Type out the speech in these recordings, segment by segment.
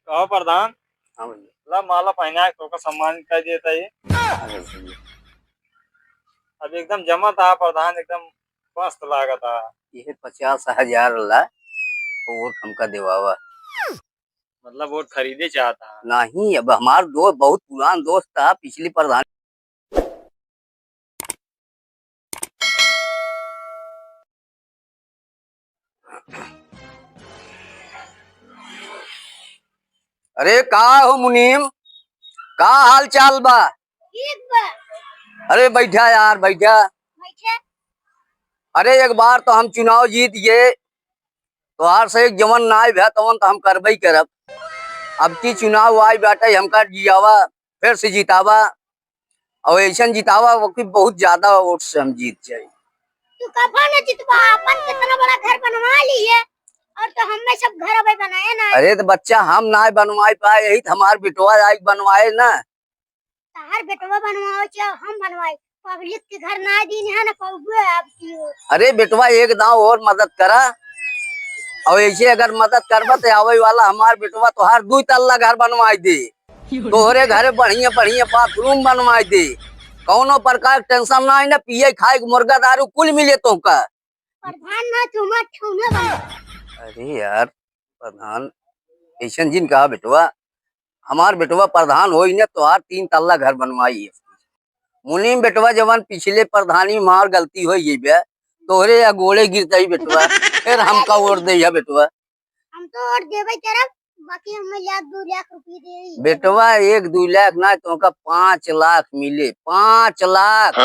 कहो प्रधान। हाँ भैया। ला माला पहना तो का सम्मान कर देता है। अरे भैया, अब एकदम जमा था प्रधान, एकदम मस्त लागा था। ये 50,000 ला तो वोट हमका देवावा। मतलब वोट खरीदे चाहता। नहीं, अब हमार दोस्त बहुत पुरान दोस्त था, पिछली प्रधान। अरे का हो मुनीम, का हाल चाल बा? ठीक बा। अरे बैठा यार, बैठा। बैठे। अरे एक बार तो हम चुनाव जीत गए, तो हार से एक जवन नाय भै तवन तो हम करबई करब। अब की चुनाव आई बाटे, हमका जियावा, फिर से जितावा और ऐसा जितावा वो कि बहुत ज्यादा वोट से हम जीत जाए। तू कब न जितवा, अपन कितना बड़ा घर बनवा ली है और तो हमने सब घर अबे बनाए ना। अरे तो बच्चा हम ना बनवाए पाए, यही तो हमार बिटवा आई बनवाए ना। तार बेटवा बनवाओ चाहे हम बनवाए, पब्लिक के घर ना दीन है ना पहुए अब की हो। अरे बेटवा एक दाव और मदद करा, और ऐसे अगर मदद करबा तो आवे वाला हमार बेटवा तो हर 2 तल्ला घर बनवाई दे, तोहरे घरे बढ़िया बढ़िया बाथरूम बनवाई दे, कौनो प्रकार टेंशन ना है ना, पिए खाए मुर्गा दारू कुल मिले तो का। प्रधान ना तुम ठौना बन। अरे यार प्रधान ऐसा जिन कहा बेटवा, हमार बेटवा प्रधान हो न तो हर 3 तल्ला घर बनवाई है। मुनीम बेटवा जवान पिछले प्रधानी मार गलती हो ये बे, तोहरे या गोले गिरता ही बेटवा, फिर हमका वोट दे बेटवा। हम तो और देवे तरफ, बाकी हमें 1-2 लाख रुपए दे। बेटवा 1-2 लाख ना तुमका 5 लाख मिले, 5 लाख।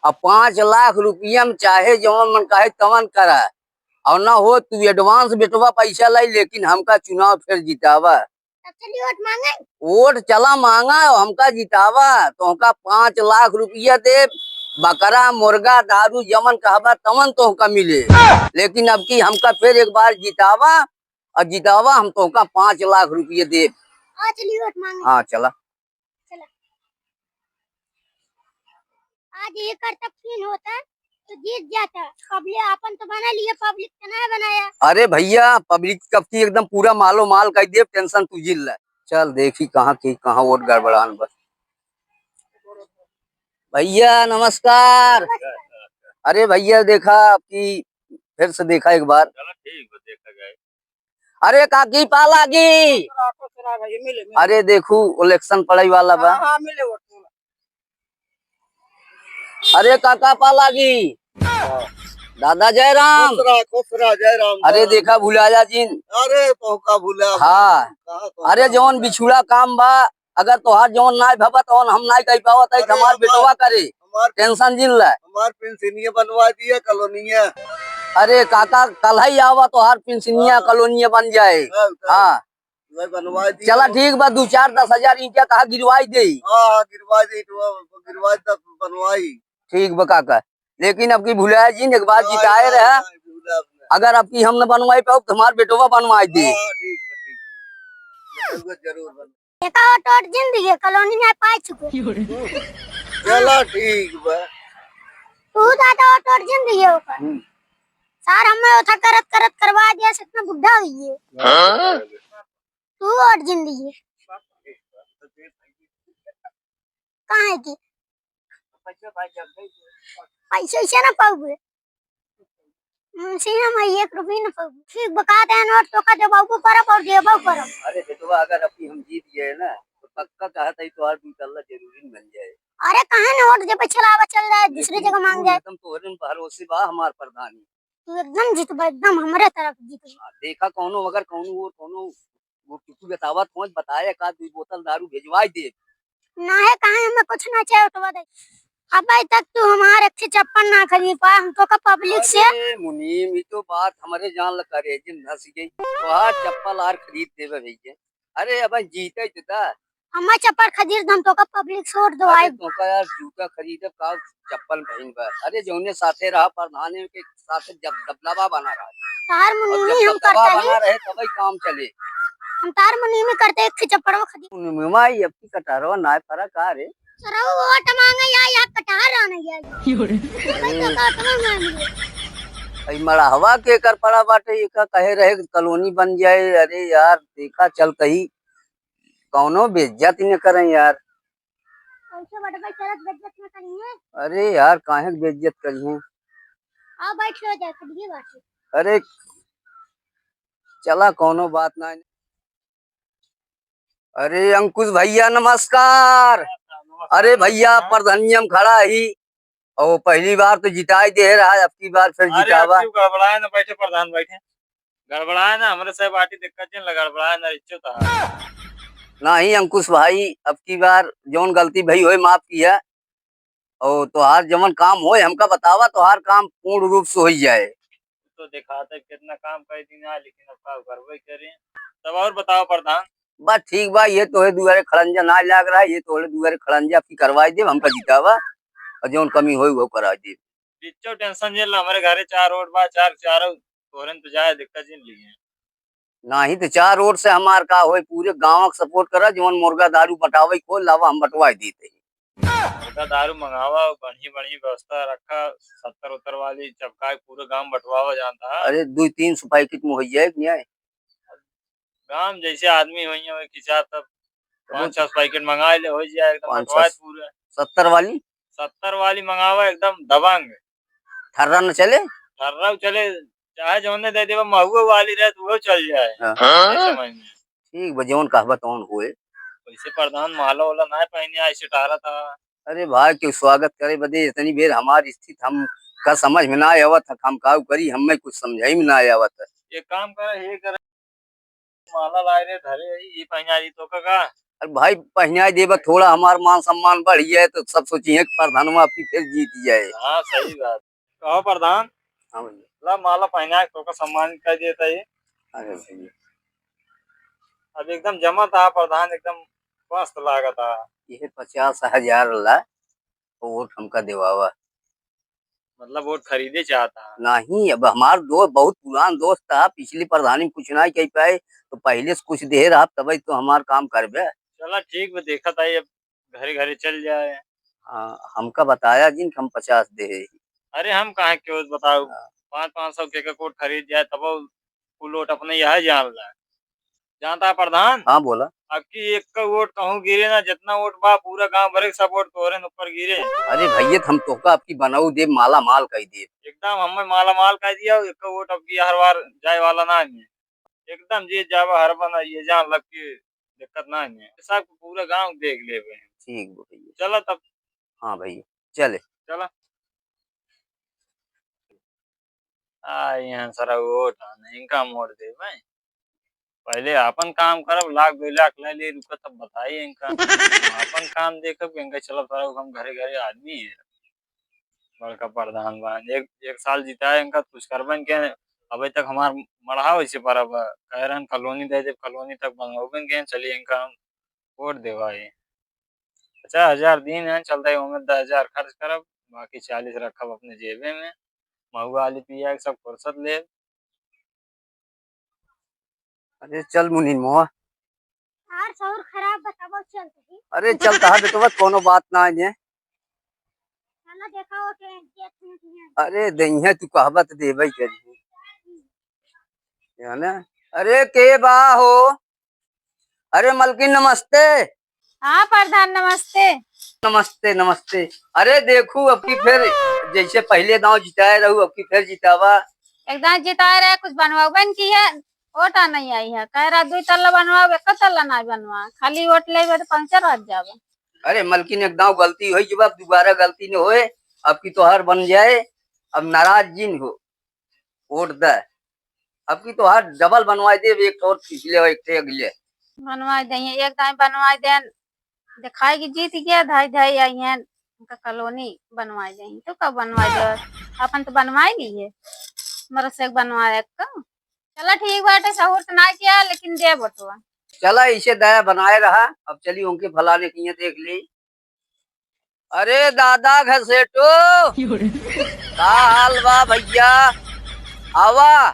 अब 5 लाख रुपया में चाहे जवन मन कहे तवन करा, और ना हो तू एडवांस बेटवा पैसा लाई, लेकिन हमका चुनाव फिर जितावा। तब चलिए वोट मांगे। वोट चला मांगा हमका जितावा, तो हमका 5 लाख रुपया दे, बकरा मुर्गा दारू जमन कहबा तमन तो मिले, लेकिन अब की हमका फिर एक बार जितावा, और जितावा हम तो 5 लाख रुपये दे। चलिए वोट मांगे। हाँ चला। चला। आज ये कर्तव्य होता है तो जीत जाता, पब्लिक अपन तो बना लिया, पब्लिक तो नहीं बनाया। अरे भैया पब्लिक कब की एकदम पूरा मालो माल कर दे, टेंशन तू जिल रहा। चल देखी कहाँ की कहाँ वोट गड़बड़ान बस। भैया नमस्कार। अरे भैया देखा आपकी, फिर से देखा एक बार। चलो ठीक है, देखा जाए। अरे काकी पालागी, अरे देखू इलेक्शन पड़ाई वाला बा। अरे काका पालागी, दादा जय राम। जय राम। अरे देखा भुलाया जी। अरे पहुका भूला। हाँ अरे जौन बिछुड़ा काम बा, अगर तोहार जौन नाय भबा तो हम नाय कह पावत है, हमार बेटवा करे टेंशन जिन ला। हमार पेंशनिया बनवा दिया कॉलोनिया। अरे काका कल ही आवा तो हर पेंशनिया कॉलोनिया बन जाए। हाँ बनवा दिया। चला ठीक बा, 2-4-10 हजार ईंटा कहा गिरवाई दे। हाँ गिरवा दी, गिरवा तक बनवाई। ठीक बा काका, लेकिन अब की भुलाया जी एक बार जिताए रहा, अगर अब की हम न बनवाई पाओ तो हमार बेटवा बनवाई दे। जरूर देखा तो जिंदगी कॉलोनी में पाई चुके। चला ठीक बा। तू दादा तो जिंदगी ऊपर सार हमें उठा करत करत करवा दिया, कितना बुढ़ा हुई है। तू और जिंदगी कहाँ है की पैसे से ना पाऊगे, हम 1 रुपये न पाऊगे। ठीक बकाते हैं नोट तो का जवाब करब और देबो करब। अरे बेटवा अगर अब हम जीत गए ना तो पक्का कहता है तो और 2 तल्ला जरूरी बन जाए। अरे कहाँ नोट जब चलावा चल जाए दूसरी जगह मांग जाए। एकदम तोहरे भरोसे बा हमार प्रधानी। तू एकदम जीतबा, एकदम हमारे तरफ जीतबा। देखा कौनो अगर कौनो वो किसी बतावत पहुंच बताए, एक आध 2 बोतल दारू भेजवाई दे। ना है कहाँ, हमें कुछ ना चाहिए उठवा दे। अब तक तू हमारे अच्छे चप्पल ना खरीद पाया, हमको का पब्लिक से। मुनीम ये तो बात हमारे जान ल करे जिन हंस गई, तो हार चप्पल आर खरीद देवे भैया। अरे अब जीते जता हमारे चप्पल खरीद हम तो का पब्लिक छोड़ दो आई। तो का यार जूता खरीदे का चप्पल पहन बा। अरे जौने साथे रहा प्रधान के साथे जब दबदबा बना रहा, तार मुनीमी हम दबदबा करते बना हैं, रहे तभी काम चले। हम तार मुनीमी करते एक चप्पल खरीद। मुनीमा ये अपनी कटारो ना फरक आ रे। सर वो वोट मांगे या कटार आने या भाई तो का तुम्हें मड़ा हवा के कर पड़ा बाटे, ये का कहे रहे कॉलोनी बन जाए। अरे यार देखा चल कही कौनो बेइज्जत ही न करें यार। ऐसे बड़े भाई शरत बेइज्जत न करिए। अरे यार काहे के बेइज्जत करिए। आओ बैठ लो जाए करिए बात। अरे चला कौनो बात ना। अरे अंकुश भैया नमस्कार। अरे भैया प्रधानियम खड़ा ही और पहली बार तो जिताई दे रहा है, अब की बार फिर अरे जितावा। अब क्यों गड़बड़ाए ना, बैठे प्रधान बैठे। गड़बड़ाए ना हमारे से पार्टी दिक्कत नहीं, गड़बड़ाए ना इच्छो था। नहीं अंकुश भाई, अब की बार जौन गलती भई होए माफ किया और तोहार जमन काम होए हमका बतावा, तोहार काम पूर्ण रूप से हो जाए। तो दिखाते कितना काम कर दिन है, लेकिन अब का करवे करें। तब और बताओ प्रधान। बस ठीक बा, ये तो है दुआरे खड़ंजा ना लाग रहा है, ये तो दुआरे खड़ंजा आपकी करवाई दे, हमका जितावा और जौन कमी होई वो करा दे। बिच्चो टेंशन नहीं ला, हमारे घरे 4 रोड बा, चार चारों तोरन तो जाए दिक्कत नहीं लिए। नहीं तो 4 रोड से हमार का होए, पूरे गांव का सपोर्ट करा, जौन मुर्गा दारू बटावे खोल लावा हम बटवाई देते। मुर्गा दारू मंगावा, बढ़ी बढ़ी व्यवस्था रखा, 70 वाली चपका पूरे गांव बंटवावा जानता है। अरे 2-3 पैकेट में हो जाए कि नहीं? गांव जैसे आदमी हुई है खिंचा तब 5-6 पैकेट मंगा ले हो जाए एकदम 5-6 बंटवाए पूरे। 70 वाली 70 वाली मंगावा एकदम दबंग। थर्रा न चले। ठर्रा चले, चाहे जौने दे देवा महुआ वाली रहे तो वो चल जाए। नहीं समझ में। ठीक बा, जौन कहबा तौन होए। वैसे प्रधान माला वाला ना पहने ऐसे टारा था। अरे भाई क्यों स्वागत करे बदे इतनी बेर हमारी स्थिति हम का समझ में ना आवत है, हम का करी, हमें कुछ समझाई में ना आवत है। एक काम करे, ये करे माला लाए रे धरे ये पहना दी तो का। अरे भाई पहना देबा थोड़ा हमार मान सम्मान बढ़ जाए तो सब सोचिए कि प्रधानवा आपकी फिर जीत जाए। हाँ सही बात। कहो प्रधान, हाँ भैया। ला माला पहना तो का सम्मान कर देता है। अरे भैया अब एकदम जमा था प्रधान, एकदम मस्त लागा था। ये 50,000 ला तो वोट हमका देवावा। मतलब वोट खरीदे चाहता। नहीं अब हमार दोस्त बहुत पुरान दोस्त था, पिछली प्रधानी में कुछ ना कह पाए तो पहले से कुछ दे रहा तभी तो हमार काम करबे। चला ठीक है, देखा था अब घरे घरे चल जाए। हाँ हमका बताया जिन हम 50 दे। अरे हम कहा क्यों बताओ, 500-500 के कोट खरीद जाए तब फुल वोट अपने यह जान ला। जानता है प्रधान, हाँ बोला। अब की एक का वोट कहूँ गिरे ना, जितना वोट बा पूरा गांव भरे सब वोट तोरे न ऊपर गिरे। अरे भैया हम तोहका आपकी बनाऊ दे, माला माल कह दे। एकदम हमें माला माल कर दिया, एक का वोट अब की हर बार जाए वाला ना है। एकदम ये जावा हर बना ये जान लग के दिक्कत ना है, सब पूरा गांव देख ले हुए हैं। ठीक बा भैया। चला तब। हाँ भैया चले। चला यहाँ सारा वोट इनका मोड़ दे भाई। पहले अपन काम करब, लाख 2 लाख ले ले रुका तब बताइए इनका। अपन काम देखब इनका, चलो सारा हम घरे घरे आदमी है। बड़का प्रधान बन एक एक साल जिताए इनका, कुछ करबन के अभी तक हमार मढ़ा वैसे पर अब कह रहे कॉलोनी दे दे, कॉलोनी तक बनवाबन के चलिए इनका हम वोट देवाए। 50,000 दिन है चलता है, उम्र 10,000 खर्च करब, बाकी 40 रखब अपने जेबे में। महुआ आली पिया सब फुर्सत ले। अरे चल मुनीन मोआ। यार सौर खराब बताओ चलते ही। अरे चल कहा बेटवा कोनो बात ना है। चलो देखा वो ट्रेन के। अरे दहिया तू कहबा तो देबई करी है ना। अरे के बा हो। अरे मलकिन नमस्ते। हाँ प्रधान नमस्ते। नमस्ते नमस्ते। अरे देखू अब की फिर जैसे पहले दांव जिताए रहू अब की फिर जितावा। एकदम जिताए रहे, कुछ बनवाबन की है, वोटा नहीं आई है, कह रहा 2 तल्ला बनवा, 1 तल्ला ना बनवा, खाली वोट ले तो पंचर हट जावे। अरे मलकिन एक दांव गलती हुई जब अब दोबारा गलती न होए, अब की तोहार बन जाए। अब नाराज जिन हो वोट दे, अब की तोहार डबल बनवाए दे, एक और पिछले एक थे अगले। बनवा देंगे एक दाई बनवा दें, दिखाई की जीत गया धाई धाई आई है उनका कॉलोनी बनवा देंगे तो कब बनवा दे, अपन तो बनवाई ली है मर से बनवाए का। चलो ठीक बाटे, सहूर तो ना किया लेकिन दे बटुआ। चला इसे दया बनाए रहा, अब चली उनके फलाने की देख ली। अरे दादा घसेटो का हाल बा भैया, आवा।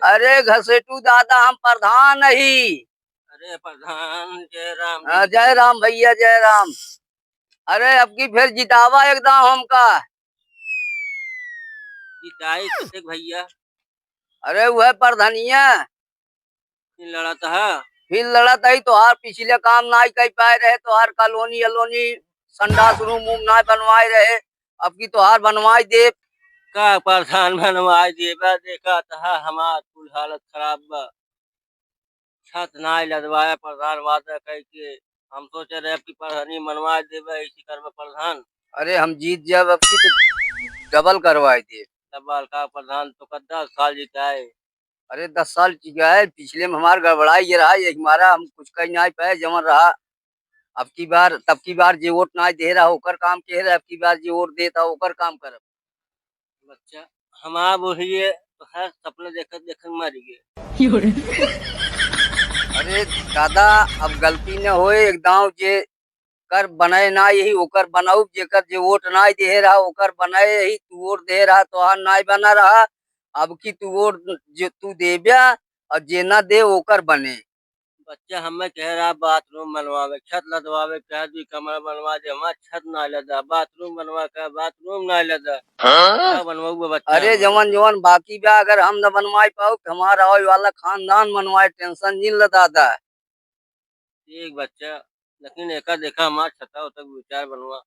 अरे घसेटू दादा हम प्रधान नहीं। अरे प्रधान जय राम। जय राम भैया जय राम। अरे अब की फिर जितावा एकदम हमका। जिताई किसे भैया? अरे वह प्रधानिया लड़ा था फिर लड़त आई तो हार पिछले काम ना कही पाए रहे तो हार कॉलोनी अलोनी संडास रूम वूम ना बनवाए रहे। अब की तो हार बनवाई दे। का प्रधान बनवाए दिए बा देखा था हमार कुल हालत खराब बा। छत ना लदवाया प्रधान वादा कह के हम सोचे रहे कि प्रधानी मनवा देवे इसी कर प्रधान। अरे हम जीत जब अब की तो डबल करवाए दे। तबाल का प्रधान तो 10 साल जिताए। अरे 10 साल गया है पिछले में हमारा गड़बड़ाई ये रहा ये हमारा हम कुछ कही नहीं पाए जमन रहा। अब की बार तब की बार जे वोट ना दे रहा होकर काम कह रहा अब की बार जे वोट देता होकर काम कर। बच्चा हमारा बोलिए तो है सपने देखत देखत मर गए। अरे दादा अब गलती न होए एकदम जे कर बनाए ना यही ओकर बनाऊ जेकर जे वोट ना दे रहा ओकर बनाए यही तू वोट दे रहा तो हार ना बना रहा। अब की तू वोट जो तू देबिया और जे ना दे ओकर बने। बच्चा हमें कह रहा बाथरूम बनवावे छत लदवावे कह दी कमरा बनवा दे हमारा छत ना लदा बाथरूम बनवा कह बाथरूम ना लदा। क्या बनवाऊंगा बच्चा अरे हमारा? जवन जवन बाकी बा अगर हम न बनवाए पाओ तो हमारा और वाला खानदान बनवाए टेंशन नहीं ल दादा। ठीक बच्चा लेकिन एका देखा हमारा छता तक विचार बनवा।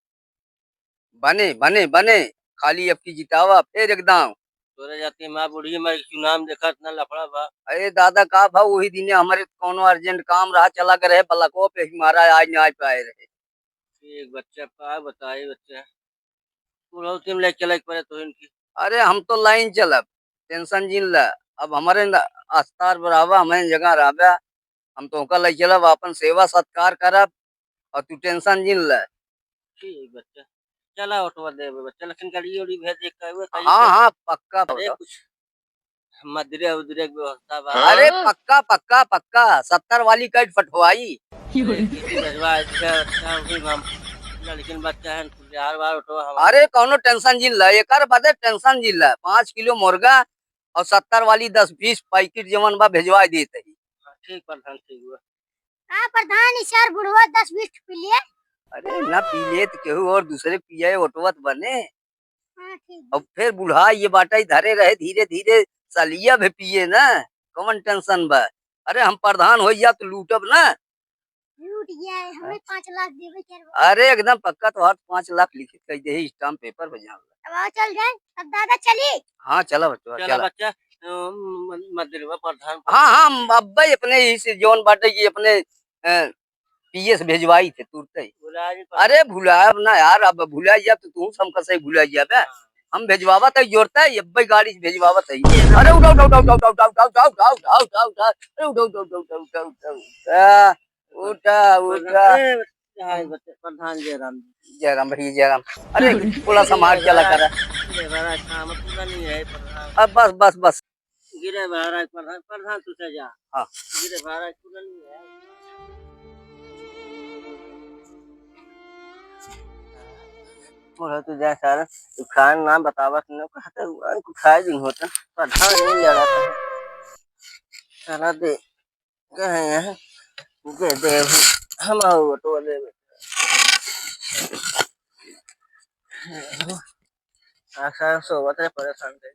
बने बने बने खाली अब की जितावा फिर एकदम। तोरे जाती माँ बूढ़ी मर चुनाव देखा इतना लफड़ा बा। अरे दादा का भाव वही दिन हमारे कोनो अर्जेंट काम रहा चला कर रहे बलको पे हमारा आज नहीं पाए रहे। ठीक बच्चा का बताए बच्चा पूरा टीम ले चले पड़े तो इनकी। अरे हम तो लाइन चलब टेंशन जिन ला। अब हमारे अस्तार बराबर हमें जगह रहा हम तो ओकर ले चलब अपन सेवा सत्कार करब और तू टेंशन जिन ला। ठीक बच्चा चला ऑटो दे बच्चा लेकिन गाड़ी उड़ी भेज दे कहे हाँ हाँ पक्का अरे कुछ मदरे उदरे की व्यवस्था बा। अरे पक्का पक्का पक्का 70 वाली कट फटवाई। किसी भेजवा इसका अच्छा भी हम लेकिन बच्चा है हर बार ऑटो हमारा। अरे कौनो टेंशन जिन ला एकर बदे टेंशन जिन ला 5 किलो मुर्गा और 70 वाली 10-20 पैकेट जवन बा भेजवा देते ही। ठीक प्रधान ठीक हुआ। हाँ प्रधान इस यार बुढ़वा 10-20 पी लिए। अरे ना पी ले तो केहू और दूसरे पिए ओटवत बने। हाँ ठीक अब फिर बुढ़ा ये बाटा ही धरे रहे धीरे धीरे सलिया भी पिए ना कौन टेंशन बा। अरे हम प्रधान हो जा तो लूटब ना। लूट गया है हमें 5 लाख देवे क्या। अरे एकदम पक्का तो हर 5 लाख लिखित कर दे स्टाम्प पेपर बजा। अब आओ चल जाए अब दादा चली। हाँ चला बच्चा चला चला। बच्चा मदरवा प्रधान। हाँ हाँ अब भाई अपने इस जोन बाटे की अपने पीएस भेजवाई थे तुरते ही। बुला जी अरे भुलाब ना यार अब भुला जा तो तू हम कैसे भुला जा बे। हम भेजवावा तक जोड़ता है अब भाई गाड़ी से भेजवावा तक। अरे उठाओ उठाओ उठाओ उठाओ उठाओ उठाओ उठाओ उठाओ उठाओ उठाओ उठाओ अरे उठाओ उठाओ उठाओ उठाओ उठाओ उठा उठा। प्रधान जय राम जयराम भैया जयराम। अरे थोड़ा समाज चला कर गिरे महाराज काम पूरा नहीं है प्रधान। अब बस बस बस। गिरे महाराज प्रधान प्रधान तू से जा। हाँ गिरे महाराज पूरा नहीं है। बोला तू जा सारा तू खान नाम बतावत न कहता हुआ को खाए दिन होता प्रधान नहीं लगा था चला दे कहे हैं दे दे हम आओ तो दे आशा सोवत है परेशान कर